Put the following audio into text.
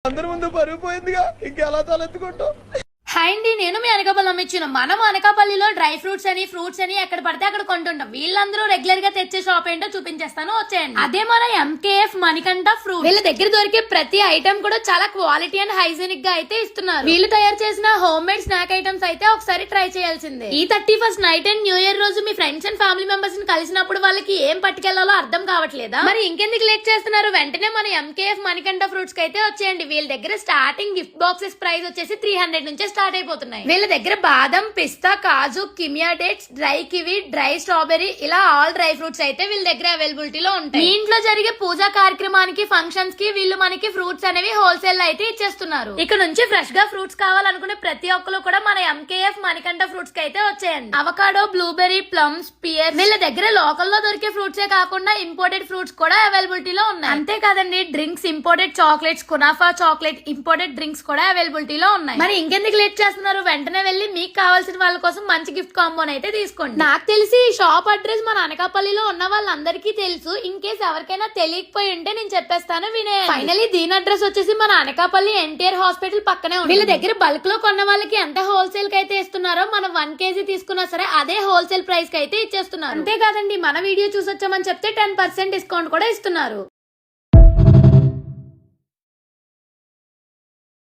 అందరి ముందు పరుగు పోయిందిగా ఇంకెలా తలెత్తుకుంటాం. హాయ్ అండి, నేను మీ అనకాపల్లి అమ్మిచ్చిన. మనం అనకాపల్లిలో డ్రై ఫ్రూట్స్ అని ఫ్రూట్స్ అని ఎక్కడ పడితే అక్కడ కొంటుంటాం. వీళ్ళందరూ రెగ్యులర్ గా తెచ్చే షాప్ ఏంటో చూపించేస్తాను, వచ్చేయండి. అదే మన ఎంకేఎఫ్ మణికంఠ ఫ్రూట్. వీళ్ళ దగ్గర దొరికే ప్రతి ఐటమ్ కూడా చాలా క్వాలిటీ అండ్ హైజీనిక్ గా అయితే ఇస్తున్నారు. వీళ్ళు తయారు చేసిన హోమ్ మేడ్ స్నాక్ ఐటమ్స్ అయితే ఒకసారి ట్రై చేయాల్సిందే. ఈ 31st night and new year రోజు మీ ఫ్రెండ్స్ అండ్ ఫ్యామిలీ మెంబర్స్ ని కలిసినప్పుడు వాళ్ళకి ఏం పట్టుకెళ్లాలో అర్థం కావట్లేదా? మరి ఇంకెందుకు లేట్ చేస్తున్నారు? వెంటనే మన ఎంకేఎఫ్ మణికంఠ ఫ్రూట్స్ కి అయితే వచ్చేయండి. వీళ్ళ దగ్గర స్టార్టింగ్ గిఫ్ట్ బాక్సెస్ ప్రైస్ వచ్చేసి 300 నుంచే స్టార్ట్ అయిపోతున్నాయి. వీళ్ళ దగ్గర బాదం, పిస్తా, కాజు, Kimia dates, dry kiwi, dry strawberry ఇలా ఆల్ డ్రై ఫ్రూట్స్ అయితే వీళ్ళ దగ్గర అవైలబిలిటీలో ఉంటాయి. మీ ఇంట్లో జరిగే పూజా కార్యక్రమానికి, ఫంక్షన్స్ కి వీళ్ళు మనకి ఫ్రూట్స్ అనేవి హోల్సేల్ అయితే ఇచ్చేస్తున్నారు. ఇక నుంచి ఫ్రెష్ గా ఫ్రూట్స్ కావాలనుకునే ప్రతి ఒక్కరు కూడా మన ఎంకేఎఫ్ మణికంఠ ఫ్రూట్స్ కి అయితే వచ్చేయండి. అవకాడో, బ్లూబెర్రీ, ప్లమ్స్, పియర్ వీళ్ళ దగ్గర లోకల్ లో దొరికే ఫ్రూట్సే కాకుండా ఇంపోర్టెడ్ ఫ్రూట్స్ కూడా అవైలబిలిటీలో ఉన్నాయి. అంతే కాదండి, drinks, imported chocolates, kunafa chocolate, imported drinks కూడా అవైలబిలిటీలో ఉన్నాయి. మరి ఇంకెందుకు లేట్ చేస్తున్నారు? వెంటనే వెళ్ళి మీకు కావాల్సిన వాళ్ళ కోసం మంచి గిఫ్ట్ కాంబోన్ అయితే తీసుకోండి. నాకు తెలిసి ఈ షాప్ అడ్రస్ మన అనకాపల్లిలో ఉన్న వాళ్ళందరికీ తెలుసు. ఇన్ కేస్ ఎవరికైనా తెలియకపోయి ఉంటే నేను చెప్పేస్తాను, వినే. ఫైనలీ దీని అడ్రస్ వచ్చేసి మన అనకాపల్లి ఎన్టీఆర్ హాస్పిటల్ పక్కనే ఉంది. వీళ్ళ దగ్గర బల్క్ లో కొన్న వాళ్ళకి ఎంత హోల్సేల్ కి అయితే ఇస్తున్నారో మనం 1 kg తీసుకున్నా సరే అదే హోల్సేల్ ప్రైస్ కి అయితే ఇచ్చేస్తున్నారు. అంతేకాదండి, మన వీడియో చూసొచ్చామని చెప్తే 10% డిస్కౌంట్ కూడా ఇస్తున్నారు.